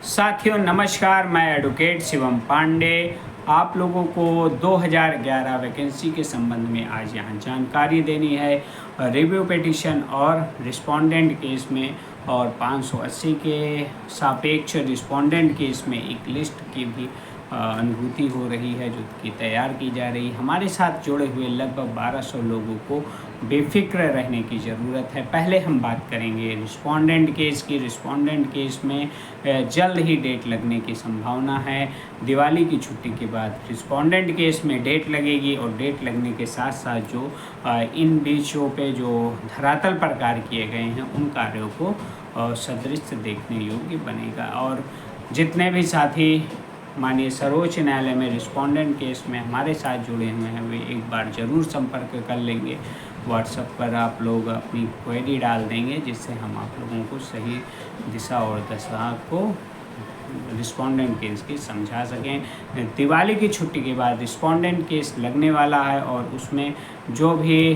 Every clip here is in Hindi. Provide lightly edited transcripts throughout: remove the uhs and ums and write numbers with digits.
साथियों नमस्कार, मैं एडवोकेट शिवम पांडे आप लोगों को 2011 वैकेंसी के संबंध में आज यहाँ जानकारी देनी है। रिव्यू पिटिशन और रिस्पोंडेंट केस में और 580 के सापेक्ष रिस्पोंडेंट केस में एक लिस्ट की भी अनुभूति हो रही है जो कि तैयार की जा रही है। हमारे साथ जुड़े हुए लगभग 1200 लोगों को बेफिक्र रहने की ज़रूरत है। पहले हम बात करेंगे रिस्पोंडेंट केस की। रिस्पोंडेंट केस में जल्द ही डेट लगने की संभावना है। दिवाली की छुट्टी के बाद रिस्पोंडेंट केस में डेट लगेगी और डेट लगने के साथ साथ जो इन बीचों पे जो धरातल पर कार्य किए गए हैं उन कार्यों को सदृश देखने योग्य बनेगा। और जितने भी साथी माननीय सर्वोच्च न्यायालय में रिस्पोंडेंट केस में हमारे साथ जुड़े हुए हैं वे एक बार ज़रूर संपर्क कर लेंगे। व्हाट्सएप पर आप लोग अपनी क्वेरी डाल देंगे जिससे हम आप लोगों को सही दिशा और दशा को रिस्पोंडेंट केस की समझा सकें। दिवाली की छुट्टी के बाद रिस्पोंडेंट केस लगने वाला है और उसमें जो भी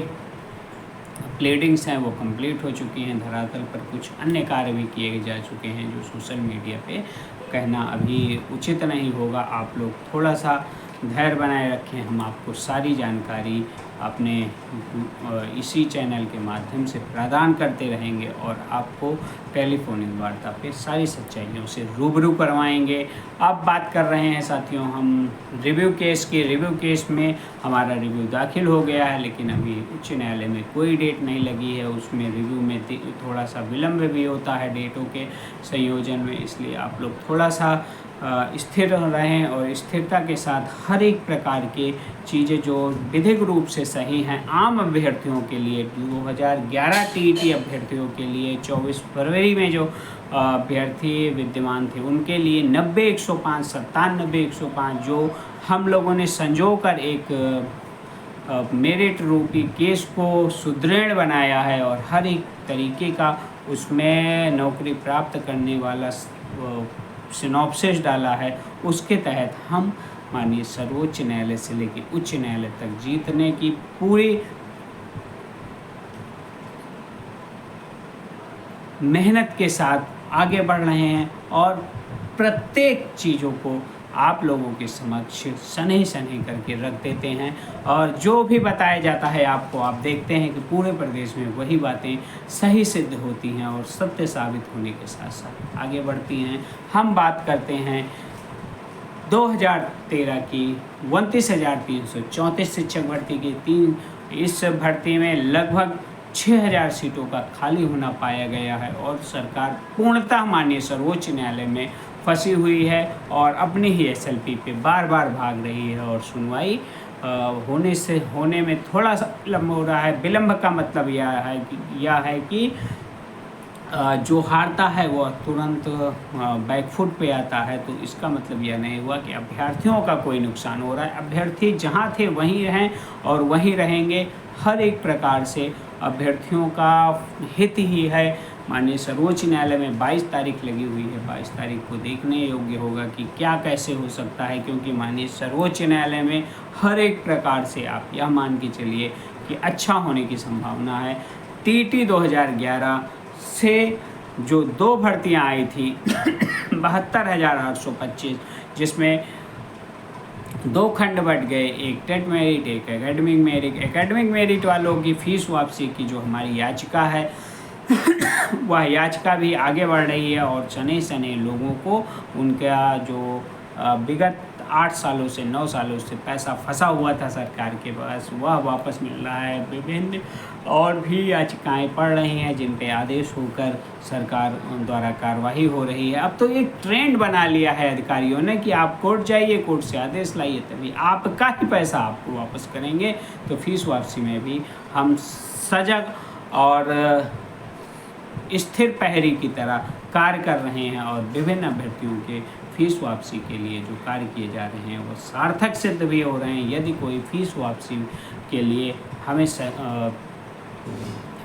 प्लेडिंग्स हैं वो कंप्लीट हो चुकी हैं। धरातल पर कुछ अन्य कार्य भी किए जा चुके हैं जो सोशल मीडिया पे कहना अभी उचित नहीं होगा। आप लोग थोड़ा सा धैर्य बनाए रखें। हम आपको सारी जानकारी अपने इसी चैनल के माध्यम से प्रदान करते रहेंगे और आपको टेलीफोनिक वार्ता पे सारी सच्चाइयों से रूबरू करवाएंगे। अब बात कर रहे हैं साथियों हम रिव्यू केस की। रिव्यू केस में हमारा रिव्यू दाखिल हो गया है लेकिन अभी उच्च न्यायालय में कोई डेट नहीं लगी है। उसमें रिव्यू में थोड़ा सा विलम्ब भी होता है डेटों के संयोजन में, इसलिए आप लोग थोड़ा सा स्थिर रहें और स्थिरता के साथ हर एक प्रकार के चीज़ें जो विधिक रूप से सही हैं आम अभ्यर्थियों के लिए 2011 टीईटी अभ्यर्थियों के लिए 24 फरवरी में जो अभ्यर्थी विद्यमान थे उनके लिए 90-105 97-105 जो हम लोगों ने संजो कर एक मेरिट रूपी केस को सुदृढ़ बनाया है और हर एक तरीके का उसमें नौकरी प्राप्त करने वाला सिनॉप्सिस डाला है। उसके तहत हम माननीय सर्वोच्च न्यायालय से लेकर उच्च न्यायालय तक जीतने की पूरी मेहनत के साथ आगे बढ़ रहे हैं और प्रत्येक चीज़ों को आप लोगों के समक्ष सनही करके रख देते हैं और जो भी बताया जाता है आपको आप देखते हैं कि पूरे प्रदेश में वही बातें सही सिद्ध होती हैं और सत्य साबित होने के साथ साथ आगे बढ़ती हैं। हम बात करते हैं 2013 की 29,334 शिक्षक भर्ती की इस भर्ती में लगभग 6,000 सीटों का खाली होना पाया गया है और सरकार पूर्णतः माननीय सर्वोच्च न्यायालय में फंसी हुई है और अपनी ही एसएलपी पे बार बार भाग रही है और सुनवाई होने में थोड़ा सा विलम्ब हो रहा है। विलम्ब का मतलब यह है कि जो हारता है वो तुरंत बैकफुट पे आता है, तो इसका मतलब यह नहीं हुआ कि अभ्यर्थियों का कोई नुकसान हो रहा है। अभ्यर्थी जहाँ थे वहीं रहें और वहीं रहेंगे। हर एक प्रकार से अभ्यर्थियों का हित ही है। माननीय सर्वोच्च न्यायालय में 22 तारीख लगी हुई है। 22 तारीख को देखने योग्य होगा कि क्या कैसे हो सकता है, क्योंकि माननीय सर्वोच्च न्यायालय में हर एक प्रकार से आप यह मान के चलिए कि अच्छा होने की संभावना है। टीटी 2011 से जो 2 भर्तियां आई थी 72,825 जिसमें 2 खंड बढ़ गए, एक टेट मेरिट एक एकेडमिक मेरिट। एकेडमिक मेरिट वालों की फीस वापसी की जो हमारी याचिका है वह याचिका भी आगे बढ़ रही है और सने लोगों को उनका जो विगत 8 सालों से 9 सालों से पैसा फंसा हुआ था सरकार के पास वह वापस मिल रहा है। विभिन्न और भी याचिकाएं पड़ रही हैं जिन पे आदेश होकर सरकार द्वारा कार्रवाई हो रही है। अब तो एक ट्रेंड बना लिया है अधिकारियों ने कि आप कोर्ट जाइए, कोर्ट से आदेश लाइए, तभी आपका ही पैसा आपको वापस करेंगे। तो फीस वापसी में भी हम सजग और स्थिर प्रहरी की तरह कार्य कर रहे हैं और विभिन्न अभ्यर्थियों के फीस वापसी के लिए जो कार्य किए जा रहे हैं वो सार्थक सिद्ध भी हो रहे हैं। यदि कोई फीस वापसी के लिए हमें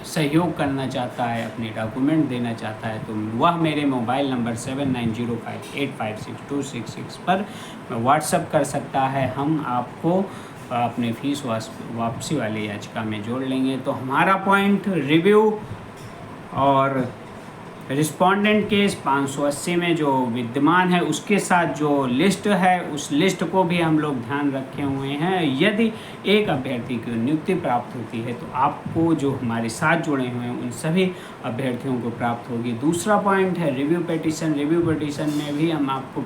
सहयोग करना चाहता है, अपने डॉक्यूमेंट देना चाहता है, तो वह मेरे मोबाइल नंबर 7905856266 पर व्हाट्सएप कर सकता है। हम आपको अपने फीस वापसी वाली याचिका में जोड़ लेंगे। तो हमारा पॉइंट रिव्यू और रिस्पोंडेंट केस 580 में जो विद्यमान है उसके साथ जो लिस्ट है उस लिस्ट को भी हम लोग ध्यान रखे हुए हैं। यदि एक अभ्यर्थी की नियुक्ति प्राप्त होती है तो आपको जो हमारे साथ जुड़े हुए हैं उन सभी अभ्यर्थियों को प्राप्त होगी। दूसरा पॉइंट है रिव्यू पिटीशन। रिव्यू पिटीशन में भी हम आपको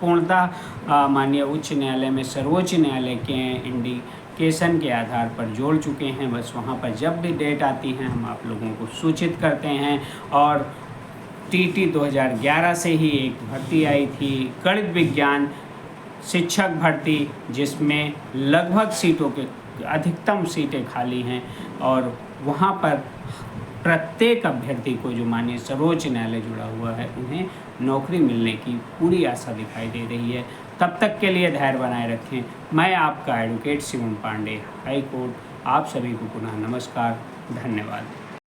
पूर्णतः माननीय उच्च न्यायालय में सर्वोच्च न्यायालय के इंडिकेशन के आधार पर जोड़ चुके हैं। बस वहाँ पर जब भी डेट आती है हम आप लोगों को सूचित करते हैं। और टीटी 2011 से ही एक भर्ती आई थी गणित विज्ञान शिक्षक भर्ती, जिसमें लगभग सीटों के अधिकतम सीटें खाली हैं और वहाँ पर प्रत्येक अभ्यर्थी को जो माननीय सर्वोच्च न्यायालय जुड़ा हुआ है उन्हें नौकरी मिलने की पूरी आशा दिखाई दे रही है। तब तक के लिए धैर्य बनाए रखें। मैं आपका advocate Shivam Pandey, high court. आप सभी को पुनः नमस्कार, धन्यवाद।